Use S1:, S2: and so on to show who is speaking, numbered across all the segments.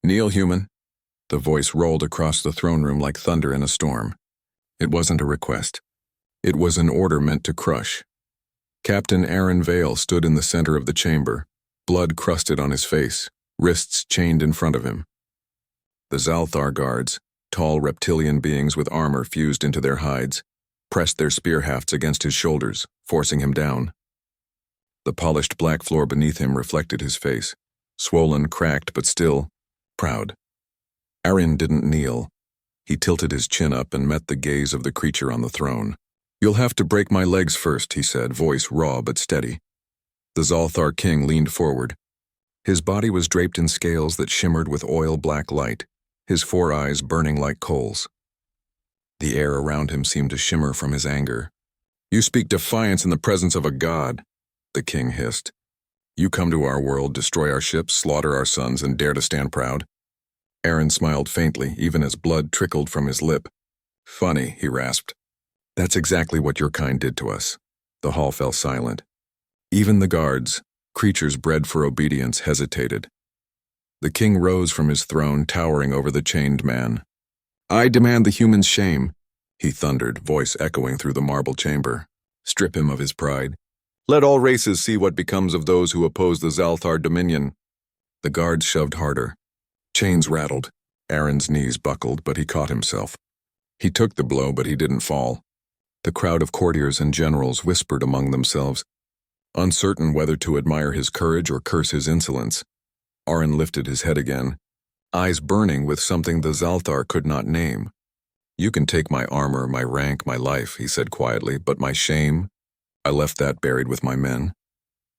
S1: "Kneel, human." The voice rolled across the throne room like thunder in a storm. It wasn't a request. It was an order meant to crush. Captain Aaron Vale stood in the center of the chamber, blood crusted on his face, wrists chained in front of him. The Zalthar guards, tall reptilian beings with armor fused into their hides, pressed their spear hafts against his shoulders, forcing him down. The polished black floor beneath him reflected his face, swollen, cracked, but still proud. Aaron didn't kneel. He tilted his chin up and met the gaze of the creature on the throne. "You'll have to break my legs first," he said, voice raw but steady. The Zalthar king leaned forward. His body was draped in scales that shimmered with oil-black light, his 4 eyes burning like coals. The air around him seemed to shimmer from his anger. "You speak defiance in the presence of a god," the king hissed. "You come to our world, destroy our ships, slaughter our sons, and dare to stand proud?" Aaron smiled faintly, even as blood trickled from his lip. "Funny," he rasped. "That's exactly what your kind did to us." The hall fell silent. Even the guards, creatures bred for obedience, hesitated. The king rose from his throne, towering over the chained man. "I demand the human's shame," he thundered, voice echoing through the marble chamber. "Strip him of his pride. Let all races see what becomes of those who oppose the Zalthar dominion." The guards shoved harder. Chains rattled. Aaron's knees buckled, but he caught himself. He took the blow, but he didn't fall. The crowd of courtiers and generals whispered among themselves, uncertain whether to admire his courage or curse his insolence. Aaron lifted his head again, eyes burning with something the Zalthar could not name. "You can take my armor, my rank, my life," he said quietly, "but my shame? I left that buried with my men."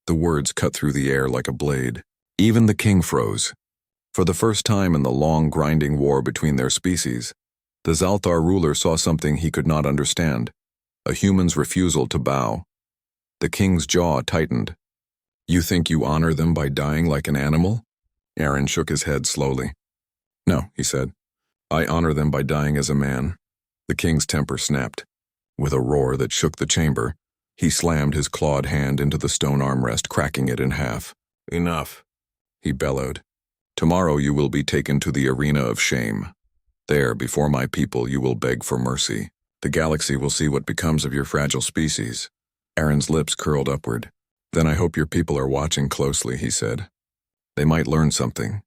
S1: The words cut through the air like a blade. Even the king froze. For the first time in the long, grinding war between their species, the Zalthar ruler saw something he could not understand, a human's refusal to bow. The king's jaw tightened. "You think you honor them by dying like an animal?" Aaron shook his head slowly. "No," he said. "I honor them by dying as a man." The king's temper snapped. With a roar that shook the chamber, he slammed his clawed hand into the stone armrest, cracking it in half. "Enough," he bellowed. "Tomorrow you will be taken to the arena of shame. There, before my people, you will beg for mercy. The galaxy will see what becomes of your fragile species." Aaron's lips curled upward. "Then I hope your people are watching closely," he said. "They might learn something."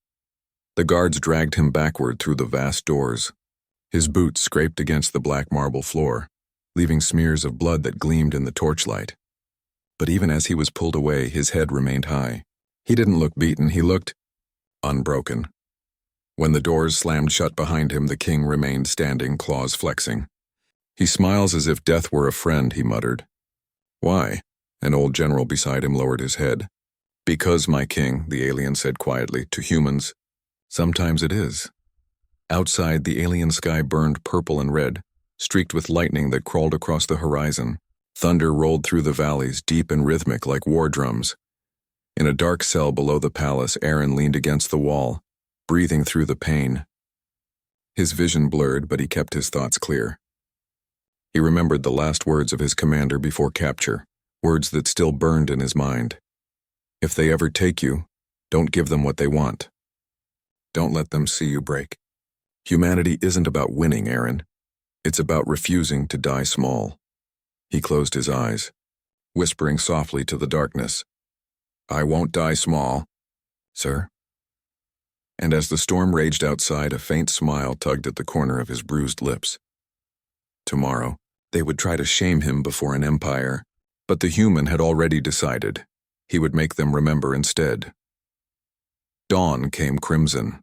S1: The guards dragged him backward through the vast doors. His boots scraped against the black marble floor, leaving smears of blood that gleamed in the torchlight. But even as he was pulled away, his head remained high. He didn't look beaten, he looked unbroken. When the doors slammed shut behind him, the king remained standing, claws flexing. "He smiles as if death were a friend," he muttered. "Why?" An old general beside him lowered his head. "Because, my king," the alien said quietly, "to humans, sometimes it is." Outside, the alien sky burned purple and red, streaked with lightning that crawled across the horizon. Thunder rolled through the valleys, deep and rhythmic like war drums. In a dark cell below the palace, Aaron leaned against the wall, breathing through the pain. His vision blurred, but he kept his thoughts clear. He remembered the last words of his commander before capture, words that still burned in his mind. "If they ever take you, don't give them what they want. Don't let them see you break." Humanity isn't about winning, Aaron. It's about refusing to die small. He closed his eyes, whispering softly to the darkness, "I won't die small, sir." And as the storm raged outside, a faint smile tugged at the corner of his bruised lips. Tomorrow, they would try to shame him before an empire, but the human had already decided. He would make them remember instead. Dawn came crimson.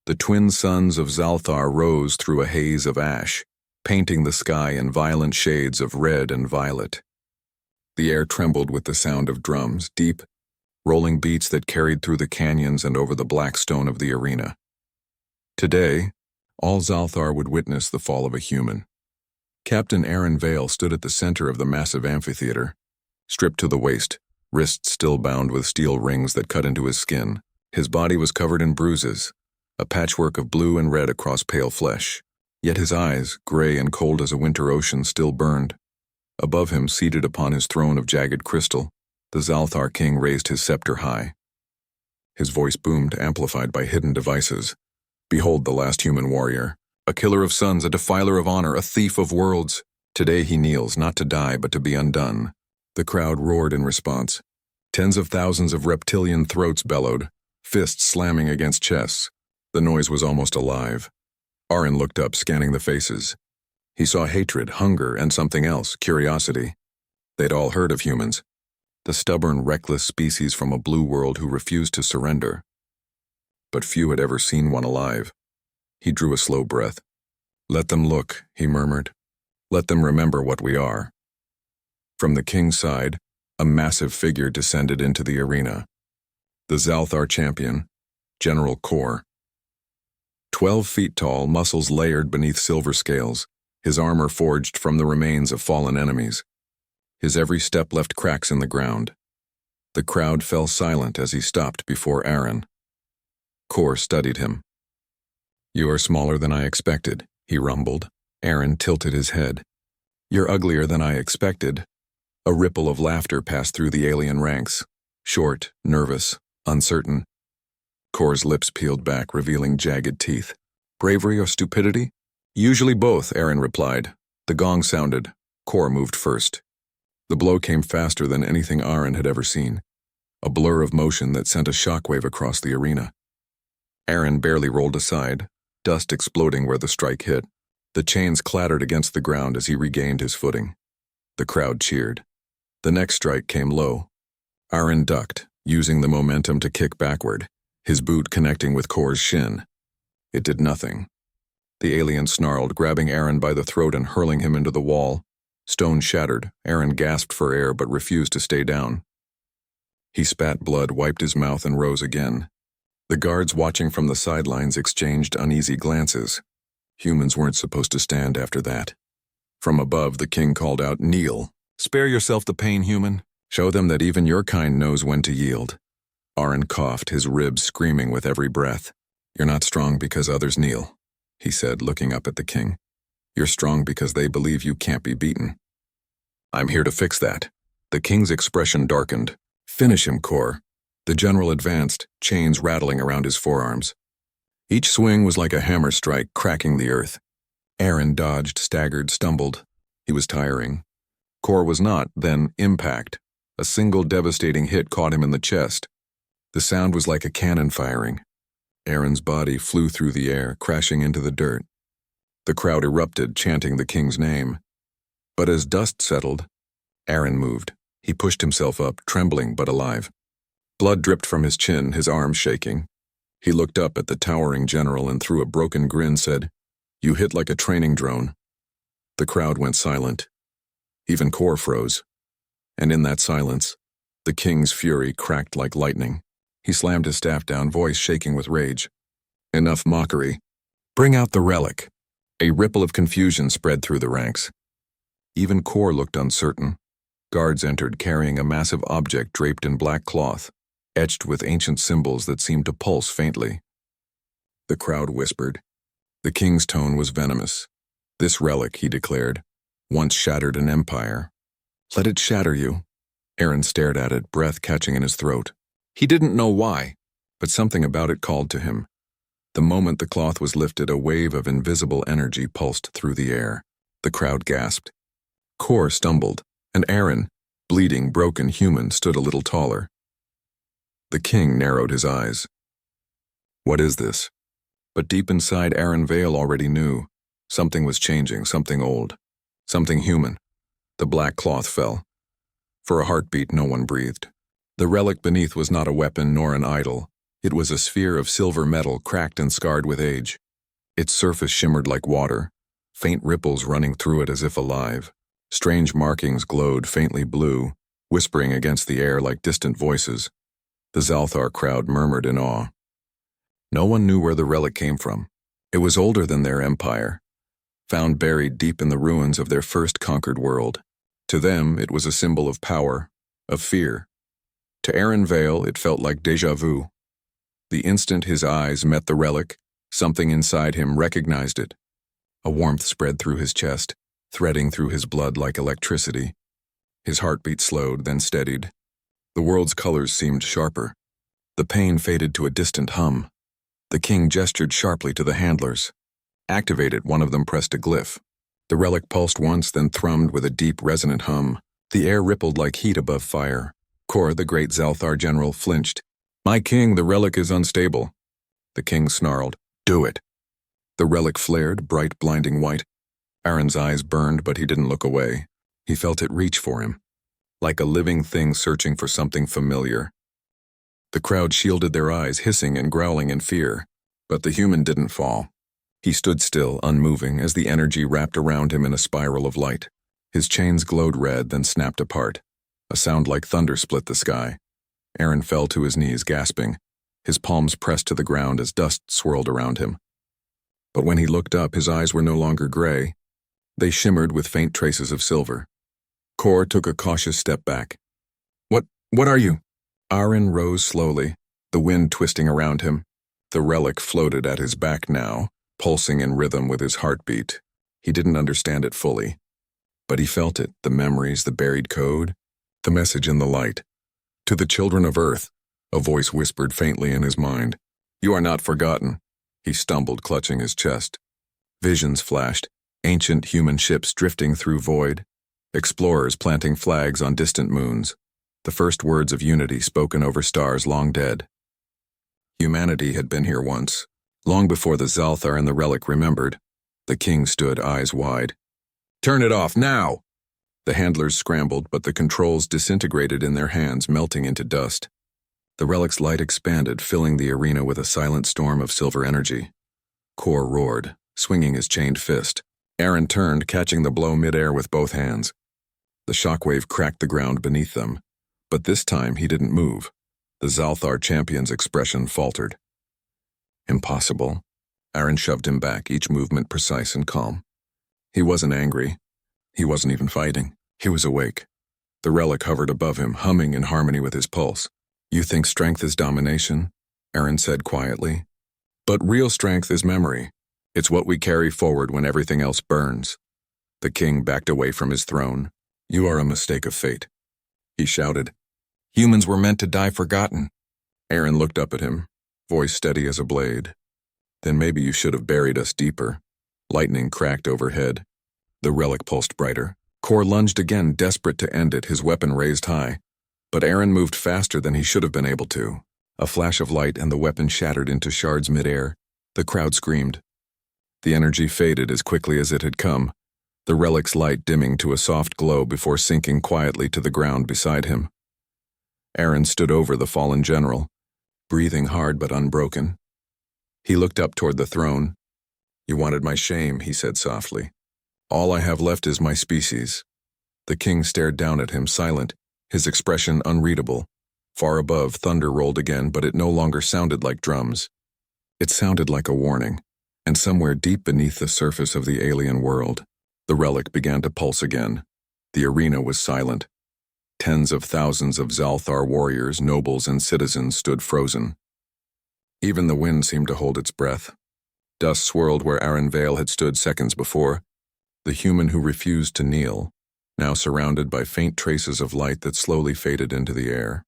S1: The twin suns of Zalthar rose through a haze of ash, painting the sky in violent shades of red and violet. The air trembled with the sound of drums, deep, rolling beats that carried through the canyons and over the black stone of the arena. Today, all Zalthar would witness the fall of a human. Captain Aaron Vale stood at the center of the massive amphitheater, stripped to the waist, wrists still bound with steel rings that cut into his skin. His body was covered in bruises, a patchwork of blue and red across pale flesh. Yet his eyes, gray and cold as a winter ocean, still burned. Above him, seated upon his throne of jagged crystal, the Zalthar king raised his scepter high. His voice boomed, amplified by hidden devices. Behold the last human warrior, a killer of suns, a defiler of honor, a thief of worlds. Today he kneels, not to die, but to be undone. The crowd roared in response. Tens of thousands of reptilian throats bellowed, fists slamming against chests. The noise was almost alive. Aaron looked up, scanning the faces. He saw hatred, hunger, and something else, curiosity. They'd all heard of humans. The stubborn, reckless species from a blue world who refused to surrender. But few had ever seen one alive. He drew a slow breath. Let them look, he murmured. Let them remember what we are. From the king's side, a massive figure descended into the arena. The Zalthar champion, General Kor. 12 feet tall, muscles layered beneath silver scales, his armor forged from the remains of fallen enemies. His every step left cracks in the ground. The crowd fell silent as he stopped before Aaron. Kor studied him. You are smaller than I expected, he rumbled. Aaron tilted his head. You're uglier than I expected. A ripple of laughter passed through the alien ranks. Short, nervous, uncertain. Kor's lips peeled back, revealing jagged teeth. Bravery or stupidity? Usually both, Aaron replied. The gong sounded. Kor moved first. The blow came faster than anything Aaron had ever seen. A blur of motion that sent a shockwave across the arena. Aaron barely rolled aside, dust exploding where the strike hit. The chains clattered against the ground as he regained his footing. The crowd cheered. The next strike came low. Aaron ducked, using the momentum to kick backward, his boot connecting with Kor's shin. It did nothing. The alien snarled, grabbing Aaron by the throat and hurling him into the wall. Stone shattered. Aaron gasped for air but refused to stay down. He spat blood, wiped his mouth, and rose again. The guards watching from the sidelines exchanged uneasy glances. Humans weren't supposed to stand after that. From above, the king called out, "Kneel. Spare yourself the pain, human. Show them that even your kind knows when to yield." Aaron coughed, his ribs screaming with every breath. You're not strong because others kneel, he said, looking up at the king. You're strong because they believe you can't be beaten. I'm here to fix that. The king's expression darkened. Finish him, Kor. The general advanced, chains rattling around his forearms. Each swing was like a hammer strike, cracking the earth. Aaron dodged, staggered, stumbled. He was tiring. Kor was not, then impact. A single devastating hit caught him in the chest. The sound was like a cannon firing. Aaron's body flew through the air, crashing into the dirt. The crowd erupted, chanting the king's name. But as dust settled, Aaron moved. He pushed himself up, trembling but alive. Blood dripped from his chin, his arms shaking. He looked up at the towering general and through a broken grin said, You hit like a training drone. The crowd went silent. Even Kor froze. And in that silence, the king's fury cracked like lightning. He slammed his staff down, voice shaking with rage. Enough mockery. Bring out the relic. A ripple of confusion spread through the ranks. Even Kor looked uncertain. Guards entered carrying a massive object draped in black cloth, etched with ancient symbols that seemed to pulse faintly. The crowd whispered. The king's tone was venomous. This relic, he declared, once shattered an empire. Let it shatter you. Aaron stared at it, breath catching in his throat. He didn't know why, but something about it called to him. The moment the cloth was lifted, a wave of invisible energy pulsed through the air. The crowd gasped. Kor stumbled, and Aaron, bleeding, broken human, stood a little taller. The king narrowed his eyes. What is this? But deep inside, Aaron Vale already knew. Something was changing, something old, something human. The black cloth fell. For a heartbeat, no one breathed. The relic beneath was not a weapon nor an idol. It was a sphere of silver metal, cracked and scarred with age. Its surface shimmered like water, faint ripples running through it as if alive. Strange markings glowed faintly blue, whispering against the air like distant voices. The Zalthar crowd murmured in awe. No one knew where the relic came from. It was older than their empire, found buried deep in the ruins of their first conquered world. To them, it was a symbol of power, of fear. To Aaron Vale, it felt like déjà vu. The instant his eyes met the relic, something inside him recognized it. A warmth spread through his chest, threading through his blood like electricity. His heartbeat slowed, then steadied. The world's colors seemed sharper. The pain faded to a distant hum. The king gestured sharply to the handlers. "Activate it," one of them pressed a glyph. The relic pulsed once, then thrummed with a deep, resonant hum. The air rippled like heat above fire. Kor, the great Zalthar general, flinched. "My king, the relic is unstable." The king snarled, "Do it." The relic flared, bright, blinding white. Aaron's eyes burned, but he didn't look away. He felt it reach for him, like a living thing searching for something familiar. The crowd shielded their eyes, hissing and growling in fear. But the human didn't fall. He stood still, unmoving, as the energy wrapped around him in a spiral of light. His chains glowed red, then snapped apart. A sound like thunder split the sky. Aaron fell to his knees, gasping. His palms pressed to the ground as dust swirled around him. But when he looked up, his eyes were no longer gray. They shimmered with faint traces of silver. Kor took a cautious step back. What are you?" Aaron rose slowly, the wind twisting around him. The relic floated at his back now, pulsing in rhythm with his heartbeat. He didn't understand it fully, but he felt it, the memories, the buried code, the message in the light. "To the children of Earth," a voice whispered faintly in his mind. "You are not forgotten." He stumbled, clutching his chest. Visions flashed, ancient human ships drifting through void, explorers planting flags on distant moons, the first words of unity spoken over stars long dead. Humanity had been here once, long before the Zalthar and the relic remembered. The king stood, eyes wide. "Turn it off, now!" The handlers scrambled, but the controls disintegrated in their hands, melting into dust. The relic's light expanded, filling the arena with a silent storm of silver energy. Kor roared, swinging his chained fist. Aaron turned, catching the blow midair with both hands. The shockwave cracked the ground beneath them, but this time he didn't move. The Zalthar champion's expression faltered. "Impossible." Aaron shoved him back, each movement precise and calm. He wasn't angry. He wasn't even fighting. He was awake. The relic hovered above him, humming in harmony with his pulse. "You think strength is domination?" Aaron said quietly. "But real strength is memory. It's what we carry forward when everything else burns." The king backed away from his throne. "You are a mistake of fate," he shouted. "Humans were meant to die forgotten." Aaron looked up at him, voice steady as a blade. "Then maybe you should have buried us deeper." Lightning cracked overhead. The relic pulsed brighter. Kor lunged again, desperate to end it, his weapon raised high. But Aaron moved faster than he should have been able to. A flash of light and the weapon shattered into shards midair. The crowd screamed. The energy faded as quickly as it had come, the relic's light dimming to a soft glow before sinking quietly to the ground beside him. Aaron stood over the fallen general, breathing hard but unbroken. He looked up toward the throne. "You wanted my shame," he said softly. "All I have left is my species." The king stared down at him, silent, his expression unreadable. Far above, thunder rolled again, but it no longer sounded like drums. It sounded like a warning, and somewhere deep beneath the surface of the alien world, the relic began to pulse again. The arena was silent. Tens of thousands of Zalthar warriors, nobles, and citizens stood frozen. Even the wind seemed to hold its breath. Dust swirled where Aaron Vale had stood seconds before, the human who refused to kneel, now surrounded by faint traces of light that slowly faded into the air.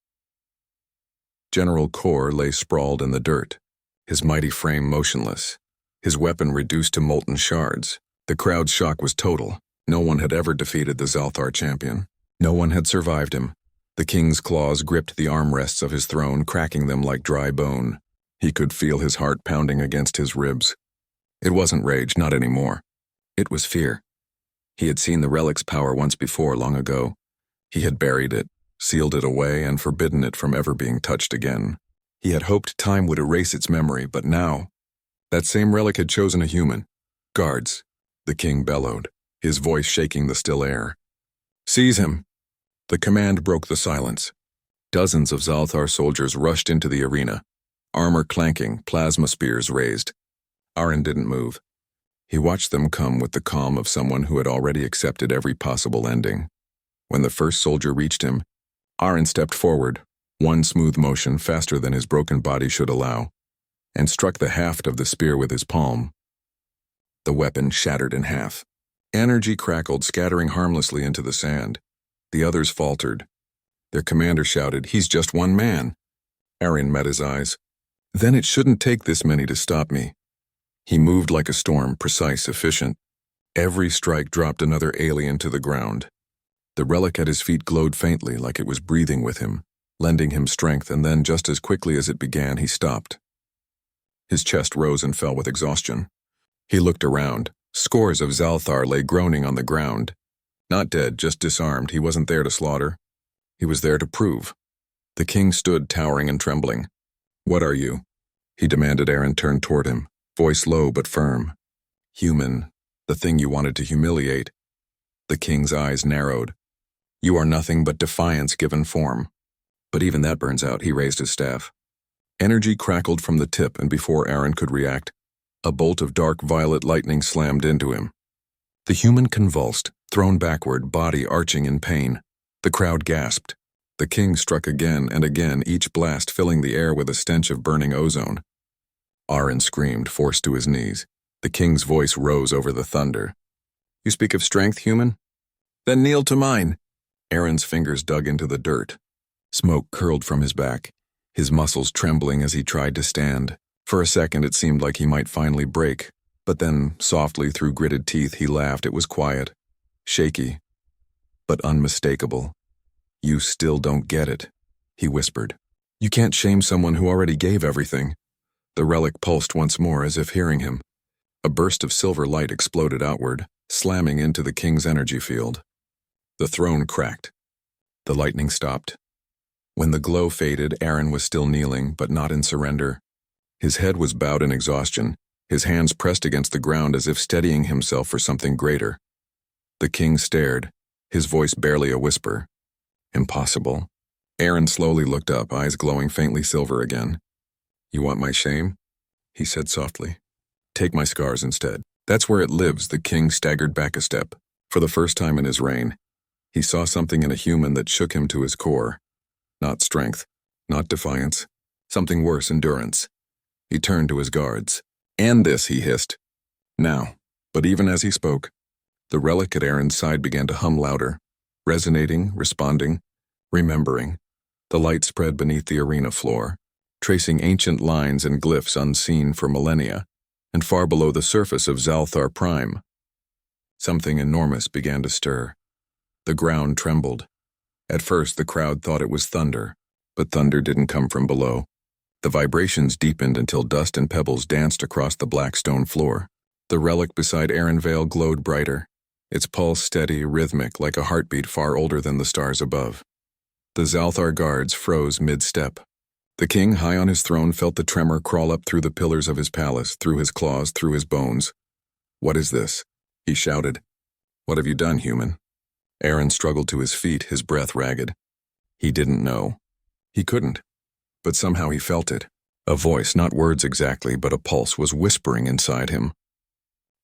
S1: General Kor lay sprawled in the dirt, his mighty frame motionless, his weapon reduced to molten shards. The crowd's shock was total. No one had ever defeated the Zalthar champion. No one had survived him. The king's claws gripped the armrests of his throne, cracking them like dry bone. He could feel his heart pounding against his ribs. It wasn't rage, not anymore. It was fear. He had seen the relic's power once before, long ago. He had buried it, sealed it away, and forbidden it from ever being touched again. He had hoped time would erase its memory, but now, that same relic had chosen a human. "Guards," the king bellowed, his voice shaking the still air. "Seize him." The command broke the silence. Dozens of Zalthar soldiers rushed into the arena, armor clanking, plasma spears raised. Aaron didn't move. He watched them come with the calm of someone who had already accepted every possible ending. When the first soldier reached him, Aaron stepped forward, one smooth motion faster than his broken body should allow, and struck the haft of the spear with his palm. The weapon shattered in half. Energy crackled, scattering harmlessly into the sand. The others faltered. Their commander shouted, "He's just one man." Aaron met his eyes. Then it shouldn't take this many to stop me. He moved like a storm, precise, efficient. Every strike dropped another alien to the ground. The relic at his feet glowed faintly, like it was breathing with him, lending him strength, and then, just as quickly as it began, he stopped. His chest rose and fell with exhaustion. He looked around. Scores of Zalthar lay groaning on the ground. Not dead, just disarmed. He wasn't there to slaughter. He was there to prove. The king stood, towering and trembling. "What are you?" he demanded. Aaron turned toward him, voice low but firm. "Human, the thing you wanted to humiliate." The king's eyes narrowed. "You are nothing but defiance given form." But even that burns out. He raised his staff. Energy crackled from the tip, and before Aaron could react, a bolt of dark violet lightning slammed into him. The human convulsed, thrown backward, body arching in pain. The crowd gasped. The king struck again and again, each blast filling the air with a stench of burning ozone. Aaron screamed, forced to his knees. The king's voice rose over the thunder. "You speak of strength, human? Then kneel to mine." Aaron's fingers dug into the dirt. Smoke curled from his back, his muscles trembling as he tried to stand. For a second it seemed like he might finally break, but then, softly through gritted teeth, he laughed. It was quiet, shaky, but unmistakable. "You still don't get it," he whispered. "You can't shame someone who already gave everything." The relic pulsed once more, as if hearing him. A burst of silver light exploded outward, slamming into the king's energy field. The throne cracked. The lightning stopped. When the glow faded, Aaron was still kneeling, but not in surrender. His head was bowed in exhaustion, his hands pressed against the ground as if steadying himself for something greater. The king stared, his voice barely a whisper. "Impossible." Aaron slowly looked up, eyes glowing faintly silver again. "You want my shame?" he said softly. "Take my scars instead. That's where it lives." The king staggered back a step. For the first time in his reign, he saw something in a human that shook him to his core. Not strength, not defiance, something worse, endurance. He turned to his guards. "And this," he hissed. "Now." But even as he spoke, the relic at Aaron's side began to hum louder, resonating, responding, remembering. The light spread beneath the arena floor, tracing ancient lines and glyphs unseen for millennia, and far below the surface of Zalthar Prime. Something enormous began to stir. The ground trembled. At first the crowd thought it was thunder, but thunder didn't come from below. The vibrations deepened until dust and pebbles danced across the black stone floor. The relic beside Aaron Vale glowed brighter, its pulse steady, rhythmic, like a heartbeat far older than the stars above. The Zalthar guards froze mid-step. The king, high on his throne, felt the tremor crawl up through the pillars of his palace, through his claws, through his bones. "What is this?" he shouted. "What have you done, human?" Aaron struggled to his feet, his breath ragged. He didn't know. He couldn't. But somehow he felt it. A voice, not words exactly, but a pulse, was whispering inside him.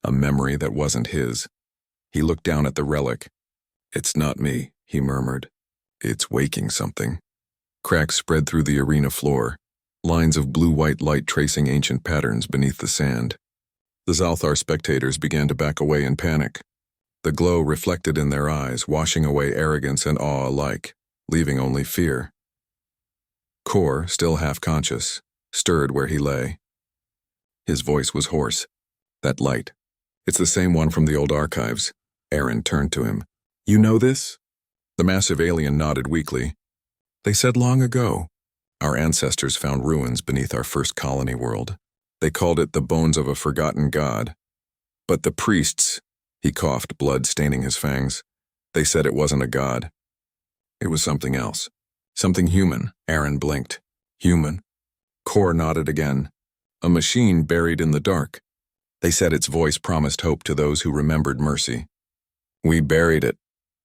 S1: A memory that wasn't his. He looked down at the relic. "It's not me," he murmured. "It's waking something." Cracks spread through the arena floor, lines of blue-white light tracing ancient patterns beneath the sand. The Zalthar spectators began to back away in panic. The glow reflected in their eyes, washing away arrogance and awe alike, leaving only fear. Kor, still half-conscious, stirred where he lay. His voice was hoarse. "That light. It's the same one from the old archives." Aaron turned to him. "You know this?" The massive alien nodded weakly. "They said long ago. Our ancestors found ruins beneath our first colony world. They called it the bones of a forgotten god. But the priests," he coughed, blood staining his fangs, "they said it wasn't a god. It was something else. Something human." Aaron blinked. "Human?" Kor nodded again. "A machine buried in the dark. They said its voice promised hope to those who remembered mercy. We buried it."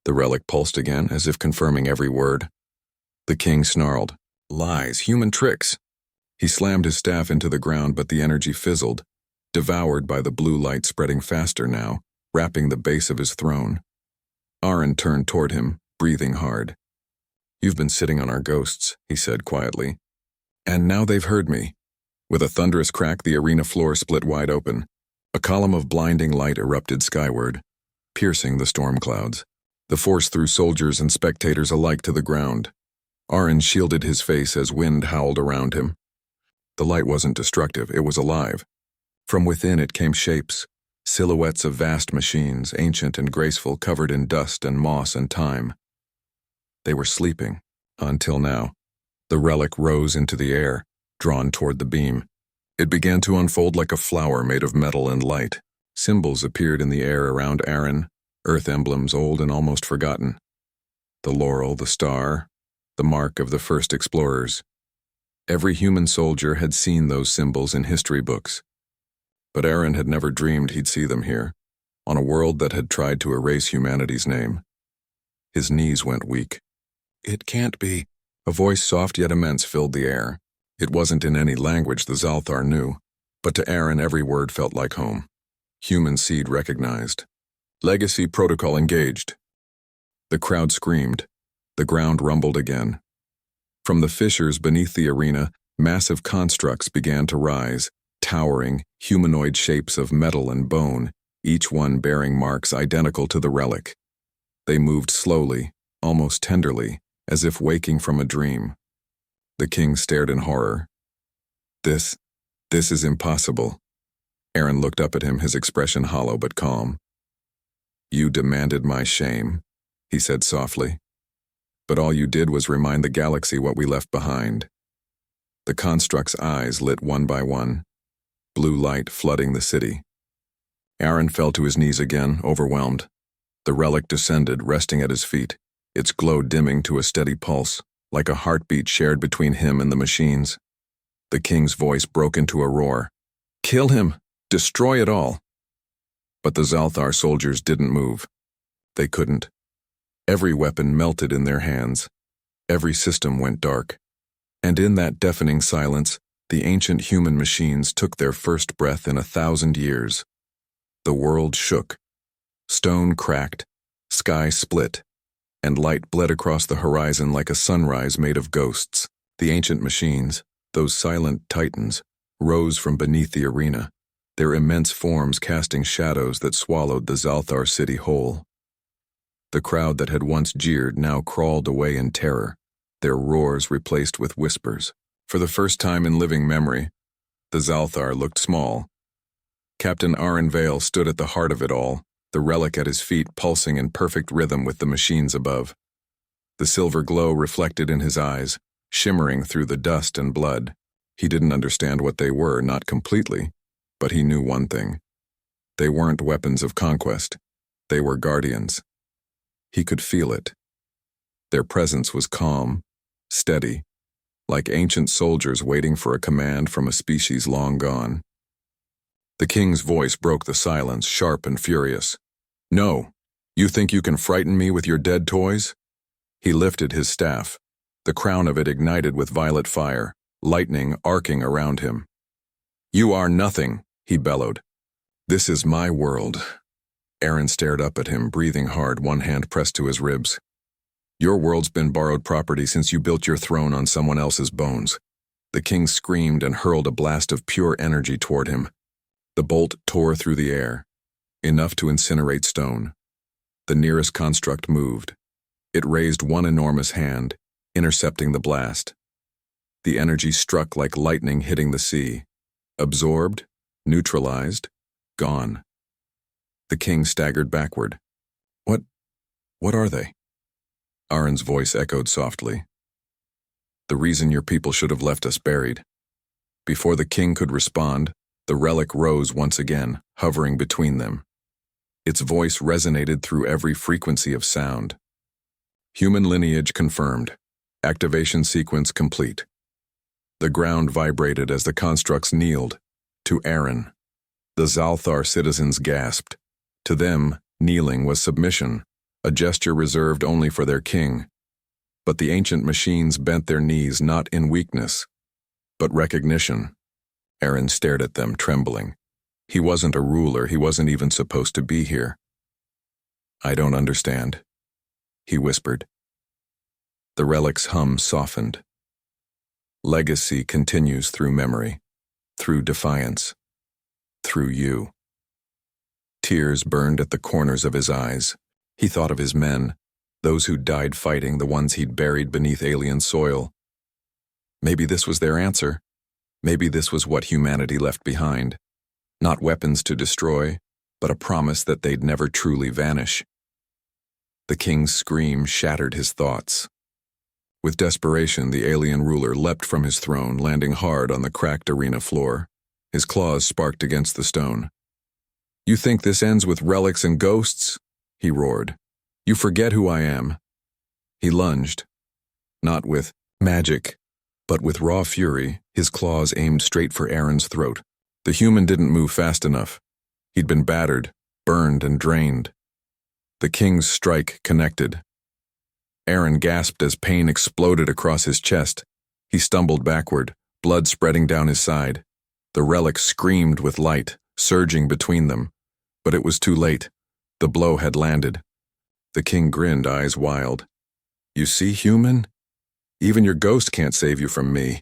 S1: The relic pulsed again, as if confirming every word. The king snarled. "Lies, human tricks." He slammed his staff into the ground, but the energy fizzled, devoured by the blue light spreading faster now, wrapping the base of his throne. Aaron turned toward him, breathing hard. "You've been sitting on our ghosts," he said quietly. "And now they've heard me." With a thunderous crack, the arena floor split wide open. A column of blinding light erupted skyward, piercing the storm clouds. The force threw soldiers and spectators alike to the ground. Aaron shielded his face as wind howled around him. The light wasn't destructive, it was alive. From within it came shapes, silhouettes of vast machines, ancient and graceful, covered in dust and moss and time. They were sleeping, until now. The relic rose into the air, drawn toward the beam. It began to unfold like a flower made of metal and light. Symbols appeared in the air around Aaron, earth emblems old and almost forgotten. The laurel, the star, the mark of the first explorers. Every human soldier had seen those symbols in history books. But Aaron had never dreamed he'd see them here, on a world that had tried to erase humanity's name. His knees went weak. It can't be. A voice soft yet immense filled the air. It wasn't in any language the Zalthar knew, but to Aaron every word felt like home. Human seed recognized. Legacy protocol engaged. The crowd screamed. The ground rumbled again. From the fissures beneath the arena, massive constructs began to rise, towering, humanoid shapes of metal and bone, each one bearing marks identical to the relic. They moved slowly, almost tenderly, as if waking from a dream. The king stared in horror. This is impossible. Aaron looked up at him, his expression hollow but calm. You demanded my shame, he said softly. But all you did was remind the galaxy what we left behind. The construct's eyes lit one by one, blue light flooding the city. Aaron fell to his knees again, overwhelmed. The relic descended, resting at his feet, its glow dimming to a steady pulse, like a heartbeat shared between him and the machines. The king's voice broke into a roar. Kill him! Destroy it all! But the Zalthar soldiers didn't move. They couldn't. Every weapon melted in their hands. Every system went dark. And in that deafening silence, the ancient human machines took their first breath in 1,000 years. The world shook. Stone cracked, sky split, and light bled across the horizon like a sunrise made of ghosts. The ancient machines, those silent titans, rose from beneath the arena, their immense forms casting shadows that swallowed the Zalthar city whole. The crowd that had once jeered now crawled away in terror, their roars replaced with whispers. For the first time in living memory, the Zalthar looked small. Captain Aaron Vale stood at the heart of it all, the relic at his feet pulsing in perfect rhythm with the machines above. The silver glow reflected in his eyes, shimmering through the dust and blood. He didn't understand what they were, not completely, but he knew one thing. They weren't weapons of conquest. They were guardians. He could feel it. Their presence was calm, steady, like ancient soldiers waiting for a command from a species long gone. The king's voice broke the silence, sharp and furious. No, you think you can frighten me with your dead toys? He lifted his staff. The crown of it ignited with violet fire, lightning arcing around him. You are nothing, he bellowed. This is my world. Aaron stared up at him, breathing hard, one hand pressed to his ribs. Your world's been borrowed property since you built your throne on someone else's bones. The king screamed and hurled a blast of pure energy toward him. The bolt tore through the air, enough to incinerate stone. The nearest construct moved. It raised one enormous hand, intercepting the blast. The energy struck like lightning hitting the sea. Absorbed, neutralized, gone. The king staggered backward. What are they? Aaron's voice echoed softly. The reason your people should have left us buried. Before the king could respond, the relic rose once again, hovering between them. Its voice resonated through every frequency of sound. Human lineage confirmed. Activation sequence complete. The ground vibrated as the constructs kneeled. To Aaron, the Zalthar citizens gasped. To them, kneeling was submission, a gesture reserved only for their king. But the ancient machines bent their knees not in weakness, but recognition. Aaron stared at them, trembling. He wasn't a ruler, he wasn't even supposed to be here. I don't understand, he whispered. The relic's hum softened. Legacy continues through memory, through defiance, through you. Tears burned at the corners of his eyes. He thought of his men, those who died fighting, the ones he'd buried beneath alien soil. Maybe this was their answer. Maybe this was what humanity left behind. Not weapons to destroy, but a promise that they'd never truly vanish. The king's scream shattered his thoughts. With desperation, the alien ruler leapt from his throne, landing hard on the cracked arena floor. His claws sparked against the stone. "You think this ends with relics and ghosts?" he roared. "You forget who I am." He lunged, not with magic, but with raw fury, his claws aimed straight for Aaron's throat. The human didn't move fast enough. He'd been battered, burned, and drained. The king's strike connected. Aaron gasped as pain exploded across his chest. He stumbled backward, blood spreading down his side. The relic screamed with light, surging between them. But it was too late. The blow had landed. The king grinned, eyes wild. "You see, human? Even your ghost can't save you from me."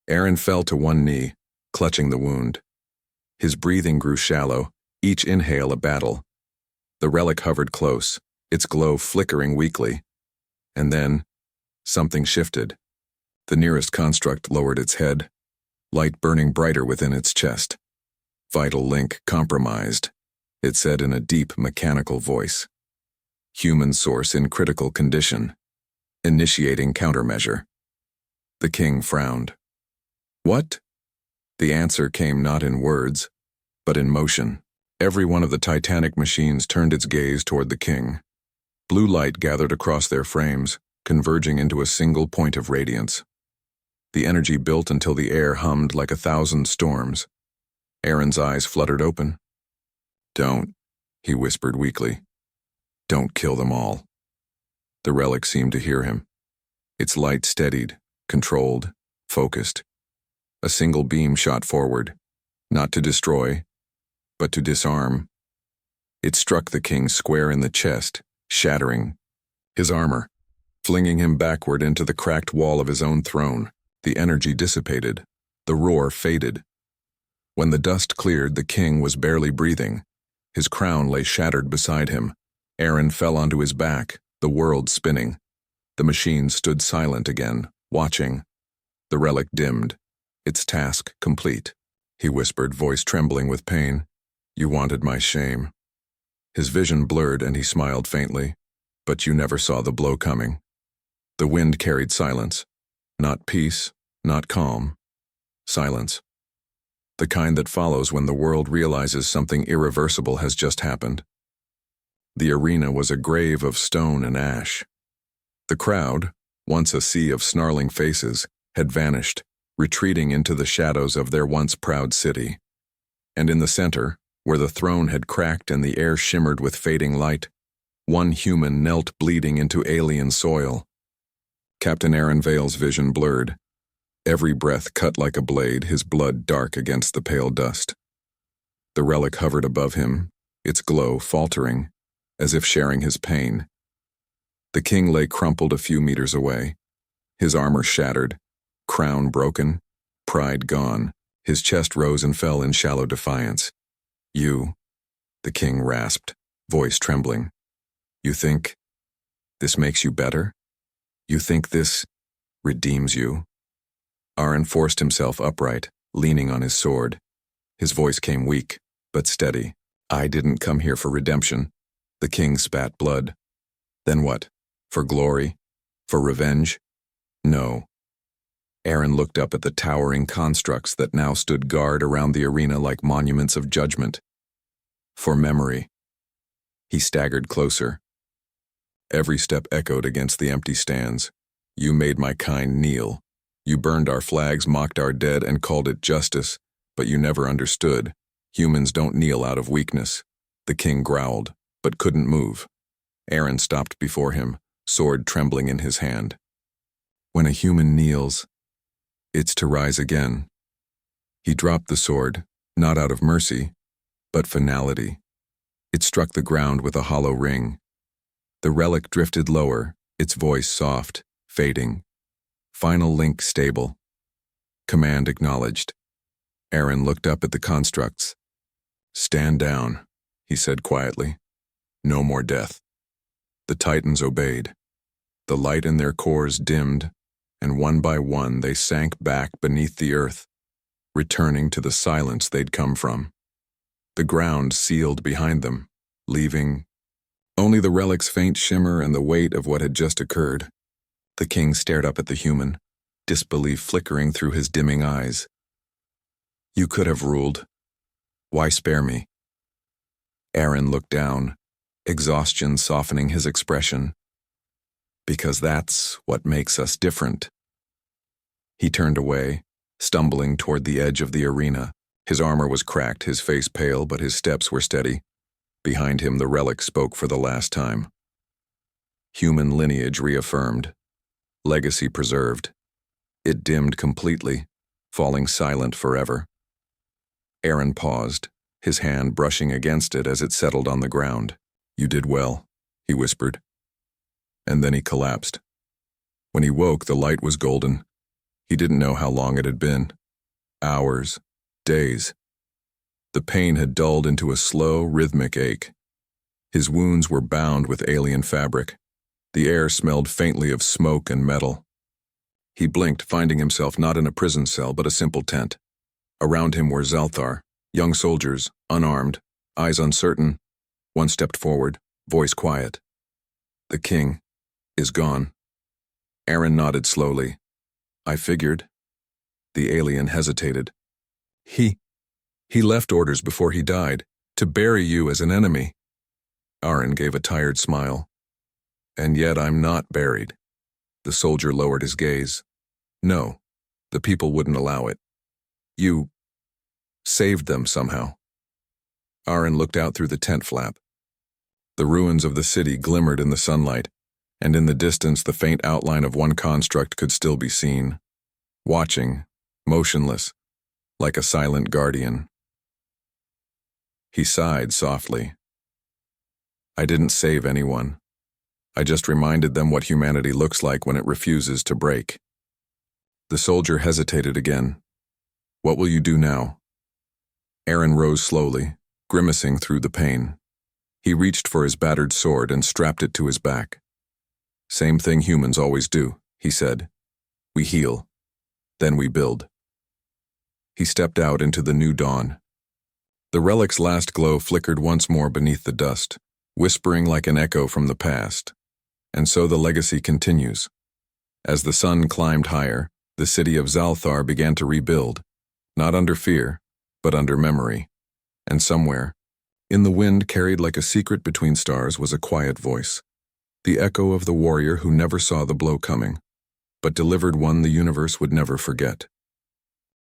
S1: Aaron fell to one knee, clutching the wound. His breathing grew shallow, each inhale a battle. The relic hovered close, its glow flickering weakly. And then, something shifted. The nearest construct lowered its head, light burning brighter within its chest. "Vital link compromised," it said in a deep, mechanical voice. "Human source in critical condition. Initiating countermeasure." The king frowned. "What?" The answer came not in words, but in motion. Every one of the titanic machines turned its gaze toward the king. Blue light gathered across their frames, converging into a single point of radiance. The energy built until the air hummed like 1,000 storms. Aaron's eyes fluttered open. "Don't," he whispered weakly. "Don't kill them all." The relic seemed to hear him. Its light steadied, controlled, focused. A single beam shot forward, not to destroy, but to disarm. It struck the king square in the chest, shattering his armor, flinging him backward into the cracked wall of his own throne. The energy dissipated. The roar faded. When the dust cleared, the king was barely breathing. His crown lay shattered beside him. Aaron fell onto his back, the world spinning. The machine stood silent again, watching. The relic dimmed, its task complete. He whispered, voice trembling with pain. "You wanted my shame." His vision blurred and he smiled faintly. "But you never saw the blow coming." The wind carried silence. Not peace, not calm. Silence. The kind that follows when the world realizes something irreversible has just happened. The arena was a grave of stone and ash. The crowd, once a sea of snarling faces, had vanished, retreating into the shadows of their once proud city. And in the center, where the throne had cracked and the air shimmered with fading light, one human knelt bleeding into alien soil. Captain Aaron Vale's vision blurred. Every breath cut like a blade, his blood dark against the pale dust. The relic hovered above him, its glow faltering, as if sharing his pain. The king lay crumpled a few meters away, his armor shattered, crown broken, pride gone. His chest rose and fell in shallow defiance. "You," the king rasped, voice trembling. "You think this makes you better? You think this redeems you?" Aaron forced himself upright, leaning on his sword. His voice came weak, but steady. "I didn't come here for redemption." The king spat blood. "Then what? For glory? For revenge?" "No." Aaron looked up at the towering constructs that now stood guard around the arena like monuments of judgment. "For memory." He staggered closer. Every step echoed against the empty stands. "You made my kind kneel. You burned our flags, mocked our dead, and called it justice, but you never understood. Humans don't kneel out of weakness." The king growled, but couldn't move. Aaron stopped before him, sword trembling in his hand. "When a human kneels, it's to rise again." He dropped the sword, not out of mercy, but finality. It struck the ground with a hollow ring. The relic drifted lower, its voice soft, fading. Final link stable. Command acknowledged. Aaron looked up at the constructs. "Stand down," he said quietly. "No more death." The Titans obeyed. The light in their cores dimmed, and one by one they sank back beneath the earth, returning to the silence they'd come from. The ground sealed behind them, leaving only the relic's faint shimmer and the weight of what had just occurred. The king stared up at the human, disbelief flickering through his dimming eyes. "You could have ruled. Why spare me?" Aaron looked down, exhaustion softening his expression. "Because that's what makes us different." He turned away, stumbling toward the edge of the arena. His armor was cracked, his face pale, but his steps were steady. Behind him, the relic spoke for the last time. Human lineage reaffirmed. Legacy preserved. It dimmed completely, falling silent forever. Aaron paused, his hand brushing against it as it settled on the ground. "You did well," he whispered. And then he collapsed. When he woke, the light was golden. He didn't know how long it had been. Hours, days. The pain had dulled into a slow, rhythmic ache. His wounds were bound with alien fabric. The air smelled faintly of smoke and metal. He blinked, finding himself not in a prison cell but a simple tent. Around him were Zalthar, young soldiers, unarmed, eyes uncertain. One stepped forward, voice quiet. "The king is gone." Aaron nodded slowly. "I figured." The alien hesitated. He left orders before he died, to bury you as an enemy." Aaron gave a tired smile. "And yet I'm not buried." The soldier lowered his gaze. "No, the people wouldn't allow it. You saved them somehow." Aaron looked out through the tent flap. The ruins of the city glimmered in the sunlight, and in the distance the faint outline of one construct could still be seen, watching, motionless, like a silent guardian. He sighed softly. "I didn't save anyone. I just reminded them what humanity looks like when it refuses to break." The soldier hesitated again. "What will you do now?" Aaron rose slowly, grimacing through the pain. He reached for his battered sword and strapped it to his back. "Same thing humans always do," he said. "We heal. Then we build." He stepped out into the new dawn. The relic's last glow flickered once more beneath the dust, whispering like an echo from the past. And so the legacy continues. As the sun climbed higher, the city of Zalthar began to rebuild, not under fear, but under memory. And somewhere, in the wind carried like a secret between stars, was a quiet voice, the echo of the warrior who never saw the blow coming, but delivered one the universe would never forget.